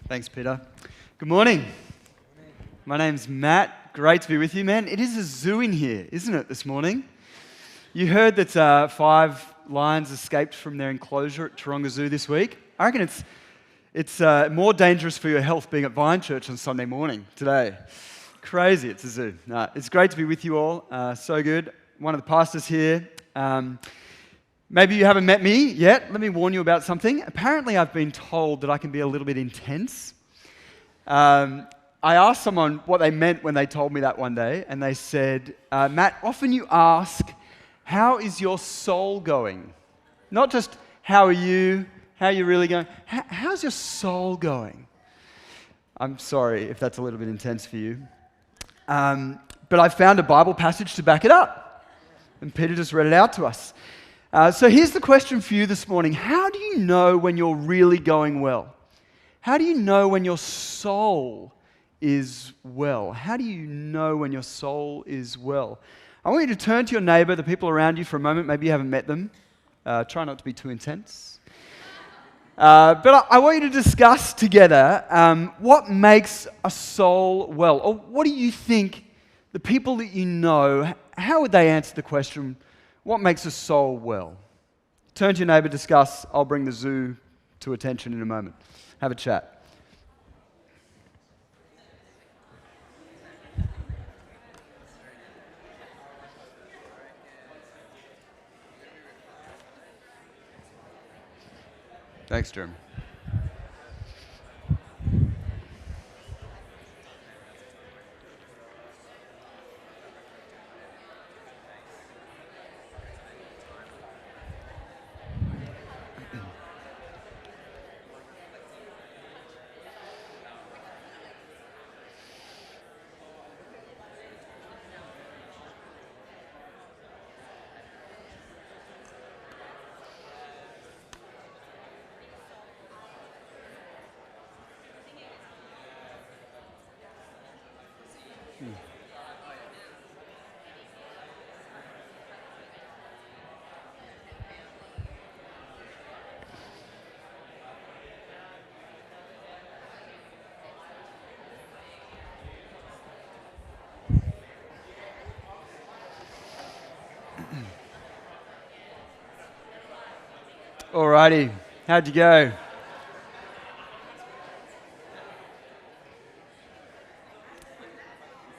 Thanks, Peter. Good morning. My name's Matt. Great to be with you, man. It is a zoo in here, isn't it, this morning? You heard that 5 lions escaped from their enclosure at Taronga Zoo this week. I reckon it's more dangerous for your health being at Vine Church on Sunday morning today. Crazy, it's a zoo. It's great to be with you all. So good. One of the pastors here. Maybe you haven't met me yet. Let me warn you about something. Apparently, I've been told that I can be a little bit intense. I asked someone what they meant when they told me that one day, and they said, Matt, often you ask, how is your soul going? Not just, how are you really going? How's your soul going? I'm sorry if that's a little bit intense for you. But I found a Bible passage to back it up, and Peter just read it out to us. So here's the question for you this morning. How do you know when you're really going well? How do you know when your soul is well? How do you know when your soul is well? I want you to turn to your neighbor, the people around you for a moment. Maybe you haven't met them. Try not to be too intense. But I want you to discuss together what makes a soul well. Or what do you think the people that you know, how would they answer the question, what makes a soul well? Turn to your neighbor, discuss. I'll bring the zoo to attention in a moment. Have a chat. Thanks, Jeremy. Alrighty, how'd you go?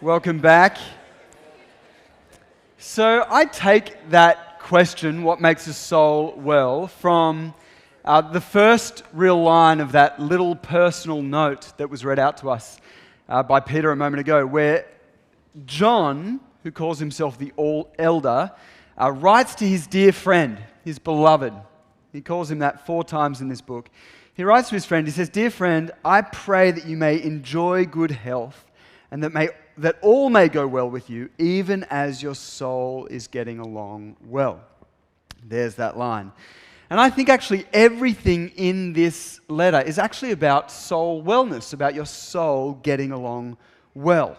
Welcome back. So I take that question, what makes a soul well, from the first real line of that little personal note that was read out to us by Peter a moment ago, where John, who calls himself the All-Elder, writes to his dear friend, his beloved. He calls him that 4 times in this book. He writes to his friend, he says, "Dear friend, I pray that you may enjoy good health and that all may go well with you, even as your soul is getting along well." There's that line. And I think actually everything in this letter is actually about soul wellness, about your soul getting along well.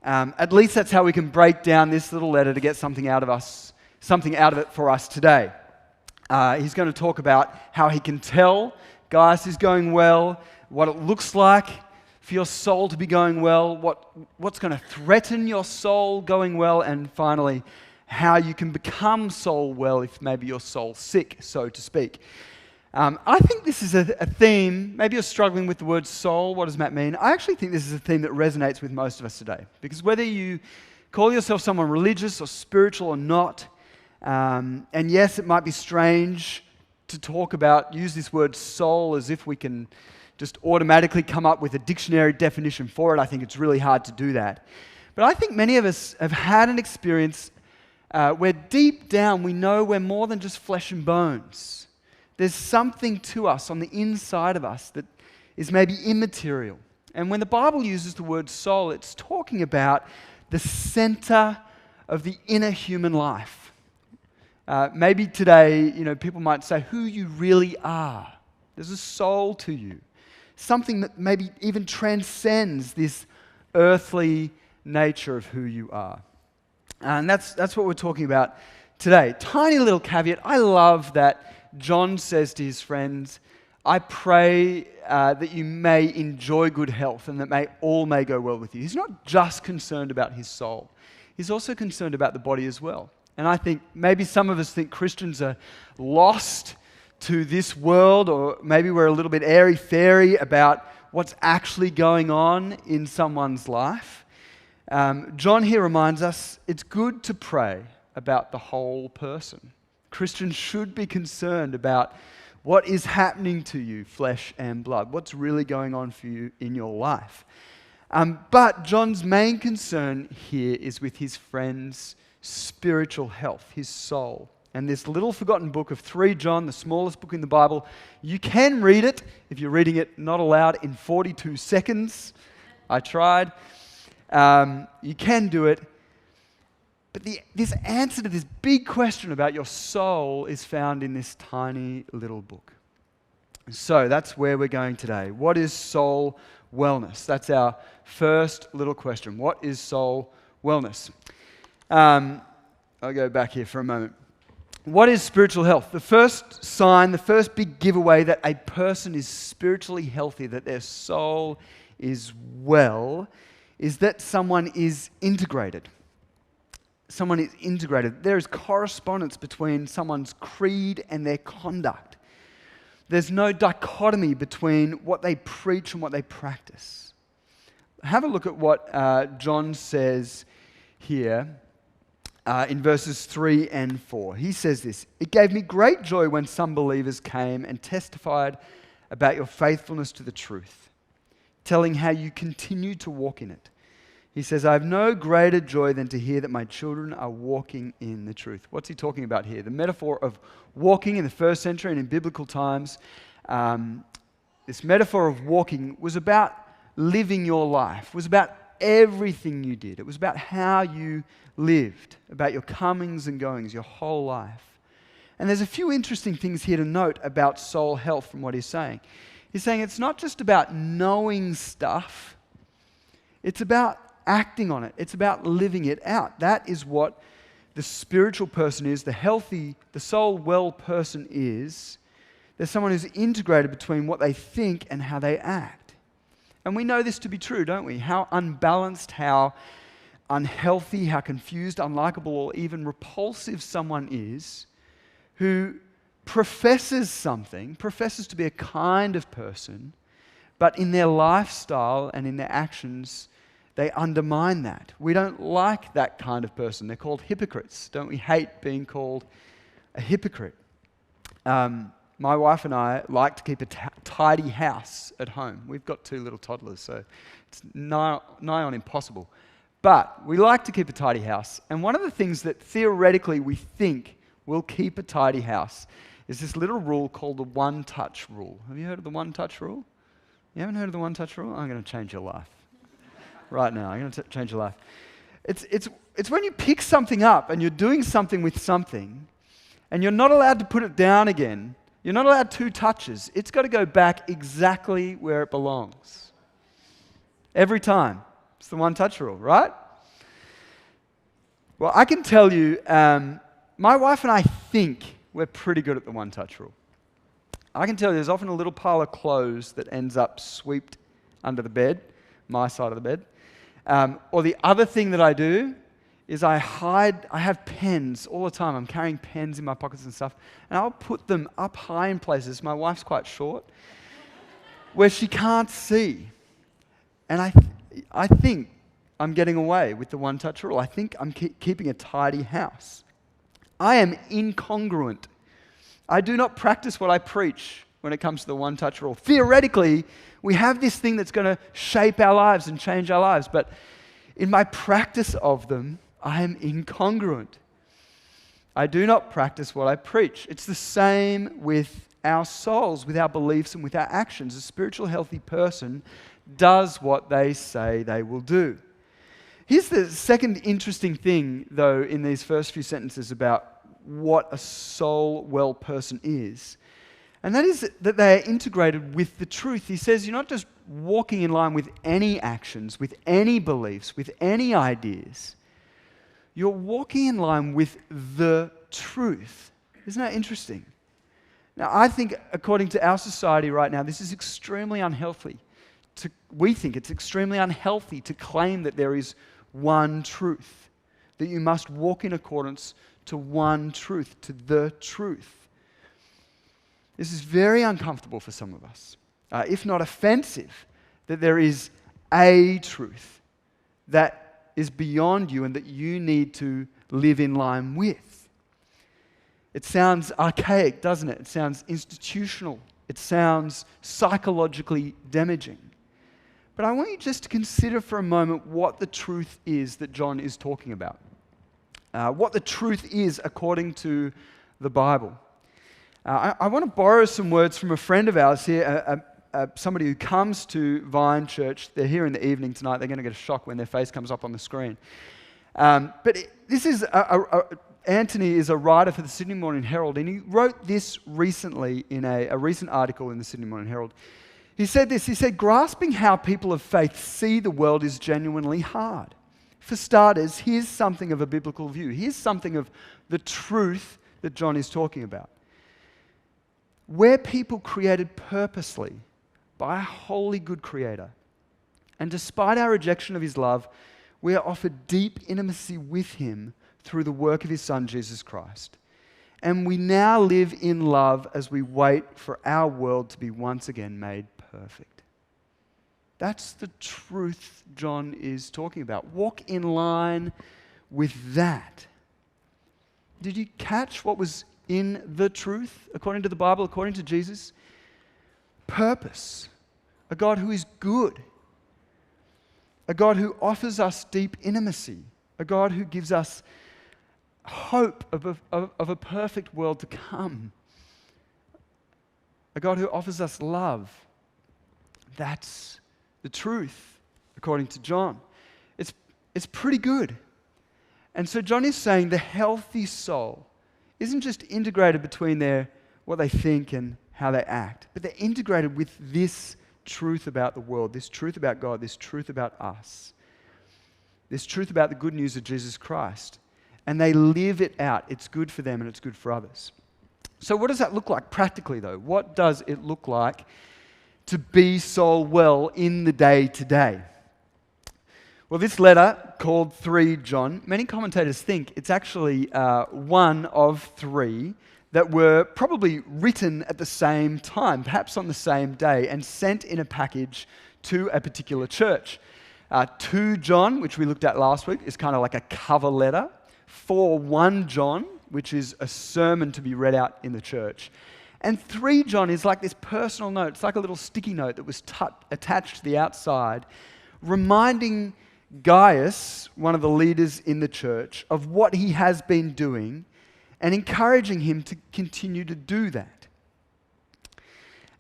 At least that's how we can break down this little letter to get something out of it for us today. He's going to talk about how he can tell Gaius is going well, what it looks like for your soul to be going well, what's going to threaten your soul going well, and finally, how you can become soul well if maybe your soul's sick, so to speak. I think this is a theme, maybe you're struggling with the word soul, what does Matt mean? I actually think this is a theme that resonates with most of us today, because whether you call yourself someone religious or spiritual or not, and yes, it might be strange to use this word soul as if we can just automatically come up with a dictionary definition for it. I think it's really hard to do that. But I think many of us have had an experience where deep down we know we're more than just flesh and bones. There's something to us on the inside of us that is maybe immaterial. And when the Bible uses the word soul, it's talking about the center of the inner human life. Maybe today, people might say who you really are. There's a soul to you. Something that maybe even transcends this earthly nature of who you are. And that's what we're talking about today. Tiny little caveat. I love that John says to his friends, I pray that you may enjoy good health and that all may go well with you. He's not just concerned about his soul. He's also concerned about the body as well. And I think maybe some of us think Christians are lost to this world, or maybe we're a little bit airy-fairy about what's actually going on in someone's life. John here reminds us it's good to pray about the whole person. Christians should be concerned about what is happening to you, flesh and blood, what's really going on for you in your life. But John's main concern here is with his friend's spiritual health, his soul. And this little forgotten book of 3 John, the smallest book in the Bible, you can read it, if you're reading it not aloud, in 42 seconds. I tried. You can do it. But this answer to this big question about your soul is found in this tiny little book. So that's where we're going today. What is soul wellness? That's our first little question. What is soul wellness? I'll go back here for a moment. What is spiritual health? The first sign, the first big giveaway that a person is spiritually healthy, that their soul is well, is that someone is integrated. Someone is integrated. There is correspondence between someone's creed and their conduct. There's no dichotomy between what they preach and what they practice. Have a look at what John says here in verses 3 and 4. He says this: "It gave me great joy when some believers came and testified about your faithfulness to the truth, telling how you continue to walk in it." He says, "I have no greater joy than to hear that my children are walking in the truth." What's he talking about here? The metaphor of walking in the first century and in biblical times, this metaphor of walking was about living your life, was about everything you did. It was about how you lived, about your comings and goings, your whole life. And there's a few interesting things here to note about soul health from what he's saying. He's saying it's not just about knowing stuff, it's about acting on it. It's about living it out. That is what the spiritual person is, the soul well person is. There's someone who's integrated between what they think and how they act. And we know this to be true, don't we? How unbalanced, how unhealthy, how confused, unlikable, or even repulsive someone is who professes to be a kind of person, but in their lifestyle and in their actions, they undermine that. We don't like that kind of person. They're called hypocrites. Don't we hate being called a hypocrite? My wife and I like to keep a tidy house at home. We've got 2 little toddlers, so it's nigh on impossible. But we like to keep a tidy house. And one of the things that theoretically we think will keep a tidy house is this little rule called the one-touch rule. Have you heard of the one-touch rule? You haven't heard of the one-touch rule? I'm going to change your life. Right now, I'm going to change your life. It's when you pick something up and you're doing something with something and you're not allowed to put it down again. You're not allowed 2 touches. It's got to go back exactly where it belongs. Every time. It's the one-touch rule, right? Well, I can tell you, my wife and I think we're pretty good at the one-touch rule. I can tell you there's often a little pile of clothes that ends up swept under the bed, my side of the bed. Or the other thing that I do is I have pens all the time. I'm carrying pens in my pockets and stuff, and I'll put them up high in places. My wife's quite short, where she can't see. And I think I'm getting away with the one-touch rule. I think I'm keeping a tidy house. I am incongruent. I do not practice what I preach when it comes to the one-touch rule. Theoretically, we have this thing that's going to shape our lives and change our lives, but in my practice of them, I am incongruent. I do not practice what I preach. It's the same with our souls, with our beliefs, and with our actions. A spiritual healthy person does what they say they will do. Here's the second interesting thing, though, in these first few sentences about what a soul well person is. And that is that they are integrated with the truth. He says you're not just walking in line with any actions, with any beliefs, with any ideas. You're walking in line with the truth. Isn't that interesting? Now, I think, according to our society right now, this is extremely unhealthy. We think it's extremely unhealthy to claim that there is one truth, that you must walk in accordance to one truth, to the truth. This is very uncomfortable for some of us, if not offensive, that there is a truth that is beyond you and that you need to live in line with. It sounds archaic, doesn't it? It sounds institutional. It sounds psychologically damaging. But I want you just to consider for a moment what the truth is that John is talking about. What the truth is according to the Bible. I want to borrow some words from a friend of ours here, somebody who comes to Vine Church. They're here in the evening tonight. They're going to get a shock when their face comes up on the screen. This is Anthony is a writer for the Sydney Morning Herald, and he wrote this recently in a recent article in the Sydney Morning Herald. He said this, he said, grasping how people of faith see the world is genuinely hard. For starters, here's something of a biblical view. Here's something of the truth that John is talking about. We're people created purposely by a holy good creator. And despite our rejection of his love, we are offered deep intimacy with him through the work of his Son, Jesus Christ. And we now live in love as we wait for our world to be once again made perfect. That's the truth John is talking about. Walk in line with that. Did you catch what was in the truth, according to the Bible, according to Jesus? Purpose. A God who is good. A God who offers us deep intimacy. A God who gives us hope of a perfect world to come. A God who offers us love. That's the truth, according to John. It's pretty good. And so John is saying the healthy soul isn't just integrated between what they think and how they act, but they're integrated with this truth about the world, this truth about God, this truth about us, this truth about the good news of Jesus Christ. And they live it out. It's good for them and it's good for others. So what does that look like practically, though? What does it look like to be soul well in the day today? Well, this letter, called 3 John, many commentators think it's actually one of 3 that were probably written at the same time, perhaps on the same day, and sent in a package to a particular church. 2 John, which we looked at last week, is kind of like a cover letter. 1 John, which is a sermon to be read out in the church. And 3 John is like this personal note. It's like a little sticky note that was attached to the outside, reminding Gaius, one of the leaders in the church, of what he has been doing and encouraging him to continue to do that.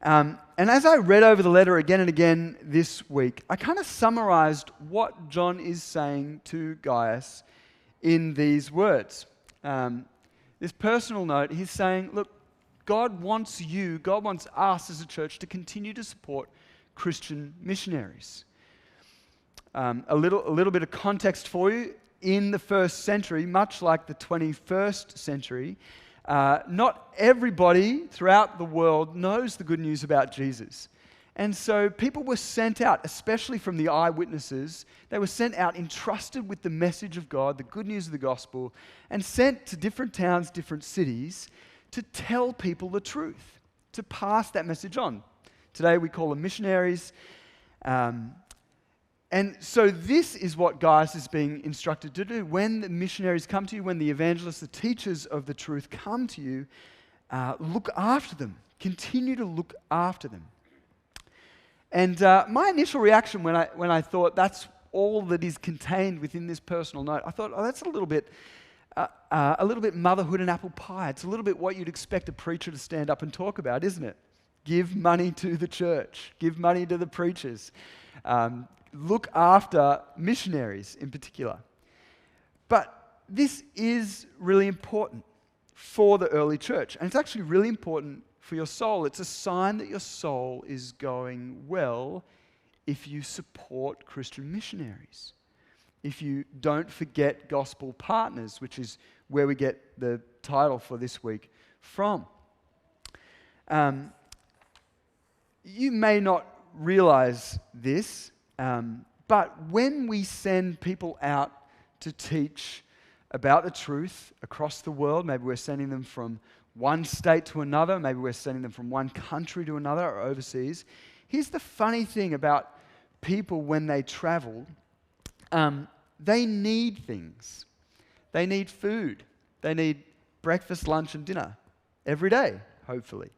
And as I read over the letter again and again this week, I kind of summarized what John is saying to Gaius in these words. This personal note, he's saying, look, God wants us as a church to continue to support Christian missionaries. A little bit of context for you. In the first century, much like the 21st century, not everybody throughout the world knows the good news about Jesus. And so people were sent out, especially from the eyewitnesses. They were sent out entrusted with the message of God, the good news of the gospel, and sent to different towns, different cities to tell people the truth, to pass that message on. Today we call them missionaries. And so this is what Gaius is being instructed to do. When the missionaries come to you, when the evangelists, the teachers of the truth come to you, look after them. Continue to look after them. And my initial reaction when I thought that's all that is contained within this personal note, I thought, that's a little bit motherhood and apple pie. It's a little bit what you'd expect a preacher to stand up and talk about, isn't it? Give money to the church. Give money to the preachers. Look after missionaries in particular. But this is really important for the early church. And it's actually really important for your soul. It's a sign that your soul is going well if you support Christian missionaries. If you don't forget gospel partners, which is where we get the title for this week from. Um, you may not realize this, but when we send people out to teach about the truth across the world, maybe we're sending them from one state to another, maybe we're sending them from one country to another or overseas. Here's the funny thing about people when they travel. They need things. They need food. They need breakfast, lunch, and dinner every day, hopefully.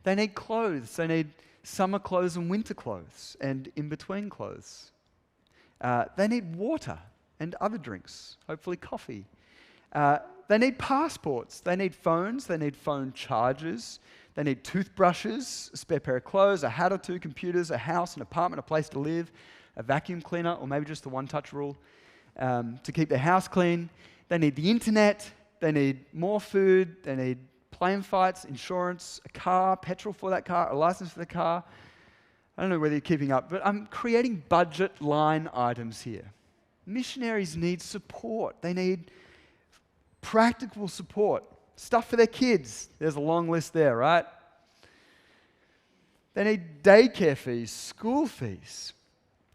They need clothes. They need summer clothes and winter clothes and in-between clothes. They need water and other drinks, hopefully coffee. They need passports. They need phones. They need phone chargers. They need toothbrushes, a spare pair of clothes, a hat or two, computers, a house, an apartment, a place to live, a vacuum cleaner, or maybe just the one-touch rule to keep their house clean. They need the internet. They need more food. They need plane flights, insurance, a car, petrol for that car, a license for the car. I don't know whether you're keeping up, but I'm creating budget line items here. Missionaries need support. They need practical support. Stuff for their kids. There's a long list there, right? They need daycare fees, school fees.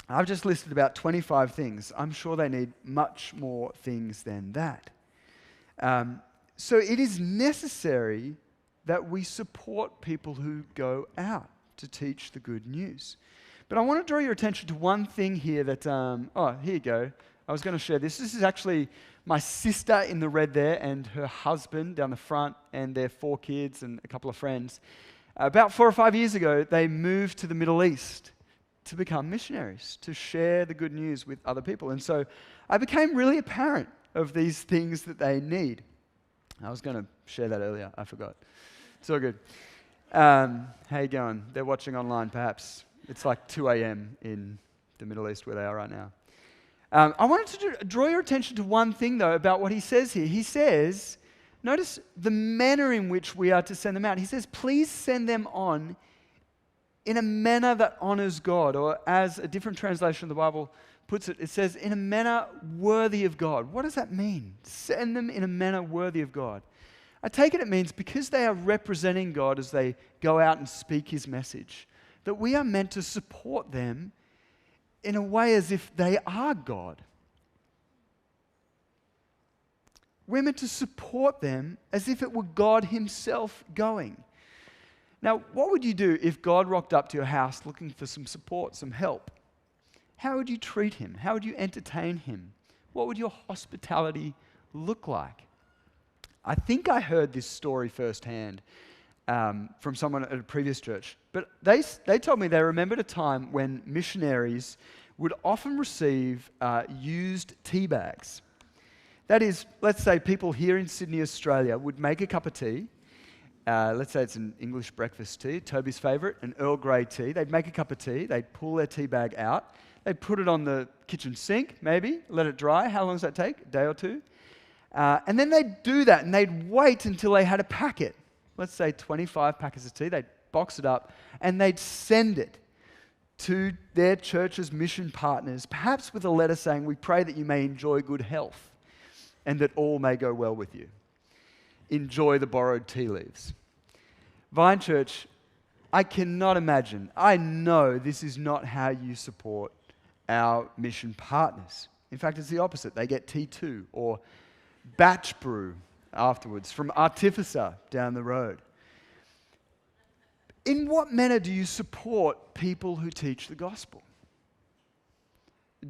I've just listed about 25 things. I'm sure they need much more things than that. So it is necessary that we support people who go out to teach the good news. But I want to draw your attention to one thing here that, here you go. I was going to share this. This is actually my sister in the red there and her husband down the front and their 4 kids and a couple of friends. About 4 or 5 years ago, they moved to the Middle East to become missionaries, to share the good news with other people. And so I became really apparent of these things that they need. I was going to share that earlier. I forgot. It's all good. How you going? They're watching online, perhaps. It's like 2 a.m. in the Middle East where they are right now. I wanted to draw your attention to one thing, though, about what he says here. He says, notice the manner in which we are to send them out. He says, please send them on in a manner that honors God, or as a different translation of the Bible puts it, it says, in a manner worthy of God. What does that mean? Send them in a manner worthy of God. I take it means because they are representing God as they go out and speak his message, that we are meant to support them in a way as if they are God. We're meant to support them as if it were God himself going. Now, what would you do if God rocked up to your house looking for some support, some help? How would you treat him? How would you entertain him? What would your hospitality look like? I think I heard this story firsthand from someone at a previous church. But they told me they remembered a time when missionaries would often receive used tea bags. That is, let's say people here in Sydney, Australia would make a cup of tea. Let's say it's an English breakfast tea, Toby's favourite, an Earl Grey tea. They'd make a cup of tea, they'd pull their tea bag out, they'd put it on the kitchen sink, maybe, let it dry. How long does that take? A day or two? And then they'd do that and they'd wait until they had a packet. Let's say 25 packets of tea. They'd box it up and they'd send it to their church's mission partners, perhaps with a letter saying, we pray that you may enjoy good health and that all may go well with you. Enjoy the borrowed tea leaves. Vine Church, I cannot imagine. I know this is not how you support our mission partners. In fact, it's the opposite. They get tea too, or batch brew afterwards from Artificer down the road. In what manner do you support people who teach the gospel?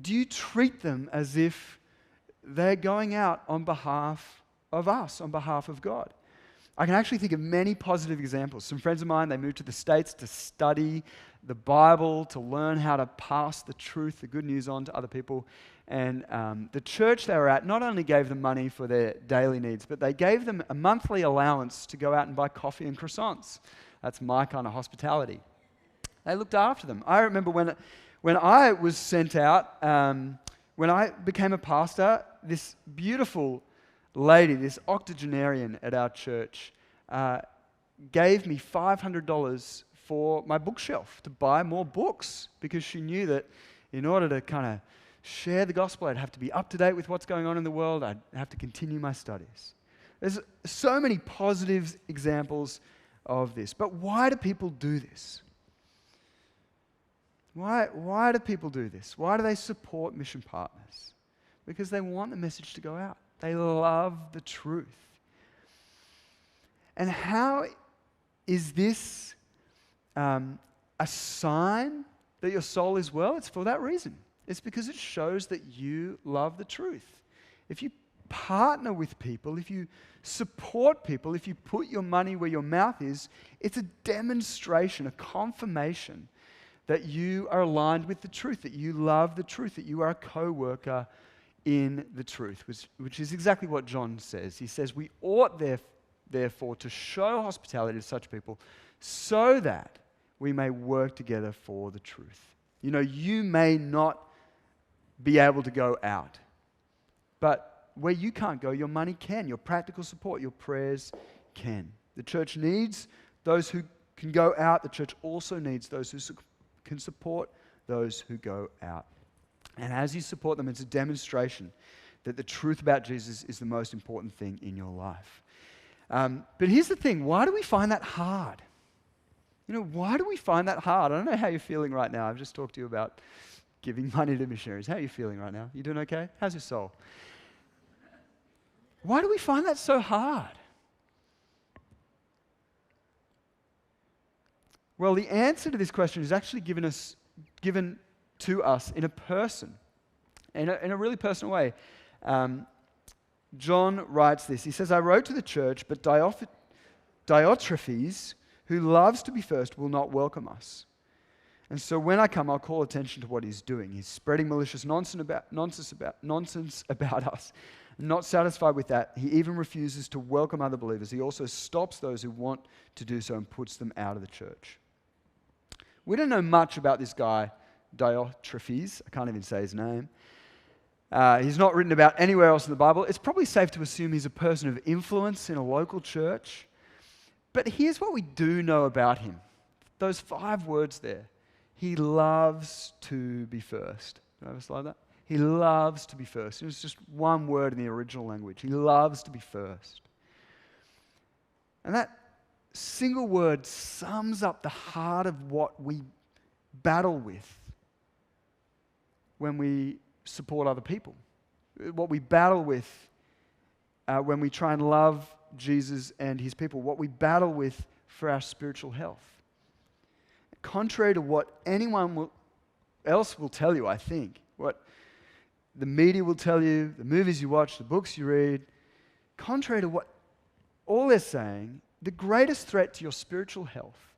Do you treat them as if they're going out on behalf of us, on behalf of God? I can actually think of many positive examples. Some friends of mine, they moved to the States to study the Bible, to learn how to pass the truth, the good news on to other people. And the church they were at not only gave them money for their daily needs, but they gave them a monthly allowance to go out and buy coffee and croissants. That's my kind of hospitality. They looked after them. I remember when I was sent out, when I became a pastor, this beautiful lady, this octogenarian at our church, gave me $500 for my bookshelf to buy more books, because she knew that in order to kind of share the gospel, I'd have to be up to date with what's going on in the world. I'd have to continue my studies. There's so many positive examples of this. But why do people do this? Why do people do this? Why do they support mission partners? Because they want the message to go out. They love the truth. And how is this a sign that your soul is well? It's for that reason. It's because it shows that you love the truth. If you partner with people, if you support people, if you put your money where your mouth is, it's a demonstration, a confirmation that you are aligned with the truth, that you love the truth, that you are a co-worker in the truth, which is exactly what John says. He says, we ought therefore to show hospitality to such people so that we may work together for the truth. You know, you may not be able to go out, but where you can't go, your money can, your practical support, your prayers can. The church needs those who can go out. The church also needs those who can support those who go out. And as you support them, it's a demonstration that the truth about Jesus is the most important thing in your life. But here's the thing, why do we find that hard? You know, why do we find that hard? I don't know how you're feeling right now. I've just talked to you about giving money to missionaries. How are you feeling right now? You doing okay? How's your soul? Why do we find that so hard? Well, the answer to this question is actually given to us in a person, in a really personal way. John writes this. He says, I wrote to the church, but Diotrephes, who loves to be first, will not welcome us. And so when I come, I'll call attention to what he's doing. He's spreading malicious nonsense about us. Not satisfied with that, he even refuses to welcome other believers. He also stops those who want to do so and puts them out of the church. We don't know much about this guy, Diotrephes. I can't even say his name. He's not written about anywhere else in the Bible. It's probably safe to assume he's a person of influence in a local church. But here's what we do know about him. Those 5 words there. He loves to be first. Do I have a slide that? He loves to be first. It was just one word in the original language. He loves to be first. And that single word sums up the heart of what we battle with when we support other people. What we battle with when we try and love Jesus and his people. What we battle with for our spiritual health. Contrary to what anyone else will tell you, I think, what the media will tell you, the movies you watch, the books you read, contrary to what all they're saying, the greatest threat to your spiritual health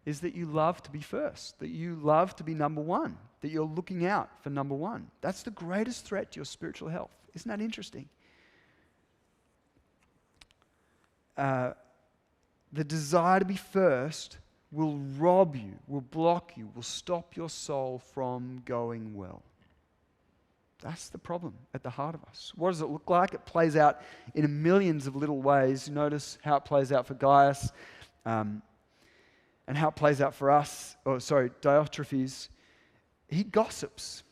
is that you love to be first, that you love to be number one, that you're looking out for number one. That's the greatest threat to your spiritual health. Isn't that interesting? The desire to be first will rob you, will block you, will stop your soul from going well. That's the problem at the heart of us. What does it look like? It plays out in millions of little ways. Notice how it plays out for Gaius and how it plays out for us. Diotrephes. He gossips.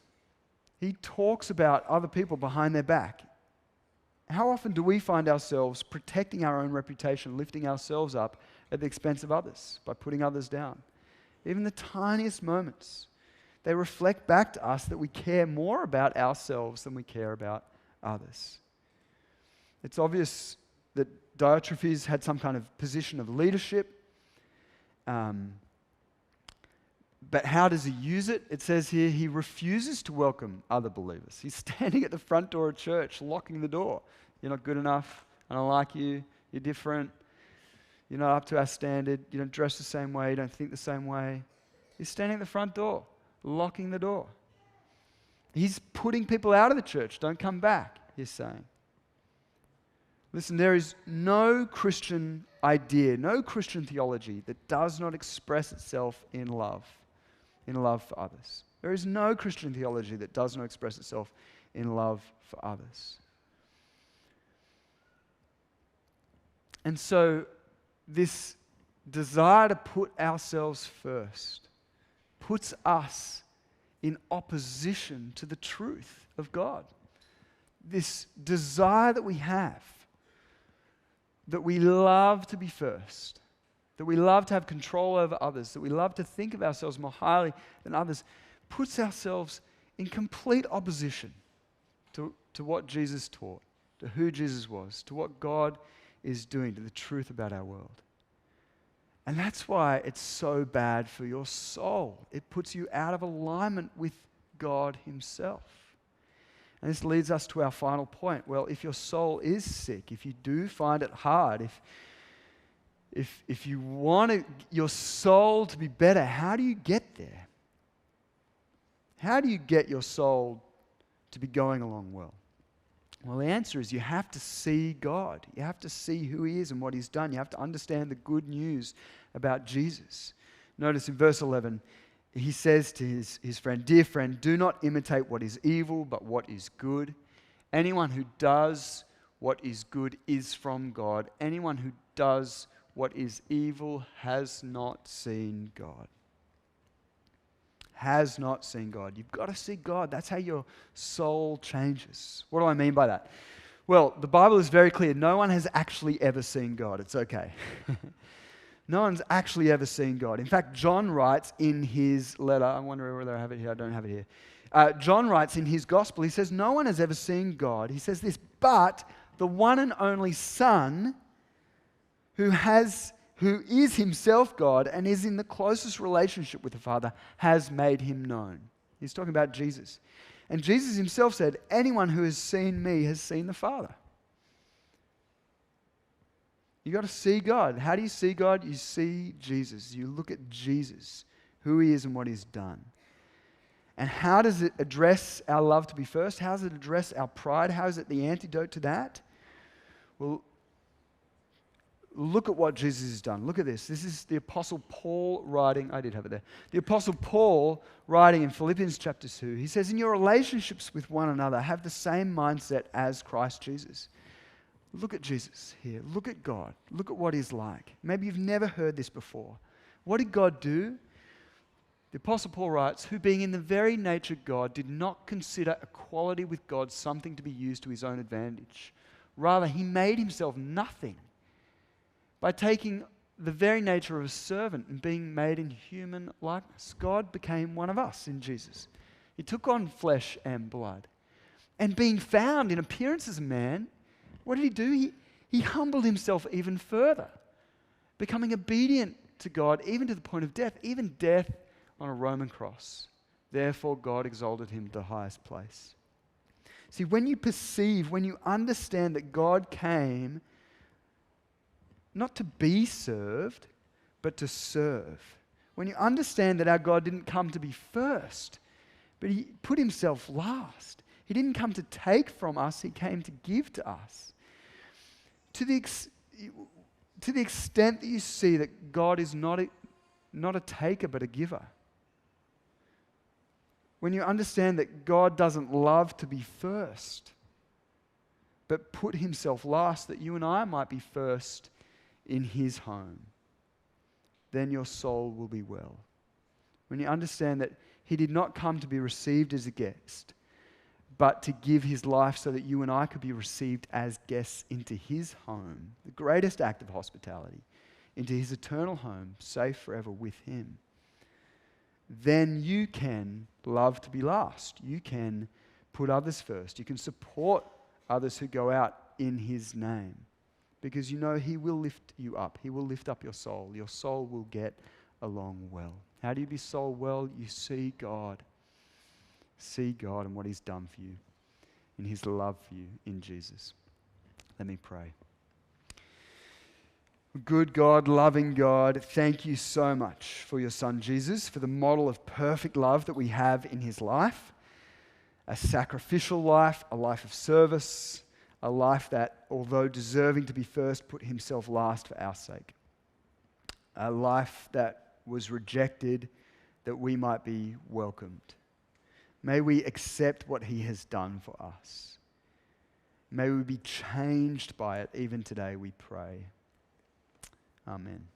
He talks about other people behind their back. How often do we find ourselves protecting our own reputation, lifting ourselves up at the expense of others, by putting others down? Even the tiniest moments, they reflect back to us that we care more about ourselves than we care about others. It's obvious that Diotrephes had some kind of position of leadership. But how does he use it? It says here he refuses to welcome other believers. He's standing at the front door of church, locking the door. You're not good enough. I don't like you. You're different. You're not up to our standard. You don't dress the same way. You don't think the same way. He's standing at the front door, locking the door. He's putting people out of the church. Don't come back, he's saying. Listen, there is no Christian idea, no Christian theology that does not express itself in love for others. There is no Christian theology that does not express itself in love for others. And so this desire to put ourselves first puts us in opposition to the truth of God. This desire that we have, that we love to be first, that we love to have control over others, that we love to think of ourselves more highly than others, puts ourselves in complete opposition to what Jesus taught, to who Jesus was, to what God is doing, to the truth about our world. And that's why it's so bad for your soul. It puts you out of alignment with God himself. And this leads us to our final point. Well, if your soul is sick, if you do find it hard, if you want your soul to be better, how do you get there? How do you get your soul to be going along well? Well, the answer is you have to see God. You have to see who he is and what he's done. You have to understand the good news about Jesus. Notice in verse 11, he says to his friend, "Dear friend, do not imitate what is evil, but what is good. Anyone who does what is good is from God. Anyone who does what is evil has not seen God." Has not seen God. You've got to see God. That's how your soul changes. What do I mean by that? Well, the Bible is very clear. No one has actually ever seen God. It's okay. No one's actually ever seen God. In fact, John writes in his letter, I wonder whether I have it here. I don't have it here. John writes in his gospel, he says, no one has ever seen God. He says this, but the one and only Son who is himself God and is in the closest relationship with the Father, has made him known. He's talking about Jesus. And Jesus himself said, anyone who has seen me has seen the Father. You've got to see God. How do you see God? You see Jesus. You look at Jesus, who he is and what he's done. And how does it address our love to be first? How does it address our pride? How is it the antidote to that? Well, look at what Jesus has done. Look at this. This is the Apostle Paul writing. I did have it there. The Apostle Paul writing in Philippians chapter 2. He says, in your relationships with one another, have the same mindset as Christ Jesus. Look at Jesus here. Look at God. Look at what he's like. Maybe you've never heard this before. What did God do? The Apostle Paul writes, who being in the very nature God, did not consider equality with God something to be used to his own advantage. Rather, he made himself nothing by taking the very nature of a servant and being made in human likeness. God became one of us in Jesus. He took on flesh and blood. And being found in appearance as a man, what did he do? He humbled himself even further, becoming obedient to God, even to the point of death, even death on a Roman cross. Therefore, God exalted him to the highest place. See, when you understand that God came not to be served, but to serve. When you understand that our God didn't come to be first, but he put himself last. He didn't come to take from us, he came to give to us. To the extent that you see that God is not a taker, but a giver. When you understand that God doesn't love to be first, but put himself last, that you and I might be first in his home, then your soul will be well. When you understand that he did not come to be received as a guest, but to give his life so that you and I could be received as guests into his home, the greatest act of hospitality, into his eternal home, safe forever with him, then you can love to be last. You can put others first. You can support others who go out in his name. Because you know he will lift you up. He will lift up your soul. Your soul will get along well. How do you be soul well? You see God. See God and what he's done for you, in his love for you in Jesus. Let me pray. Good God, loving God, thank you so much for your son Jesus, for the model of perfect love that we have in his life. A sacrificial life, a life of service, a life that, although deserving to be first, put himself last for our sake. A life that was rejected, that we might be welcomed. May we accept what he has done for us. May we be changed by it even today, we pray. Amen.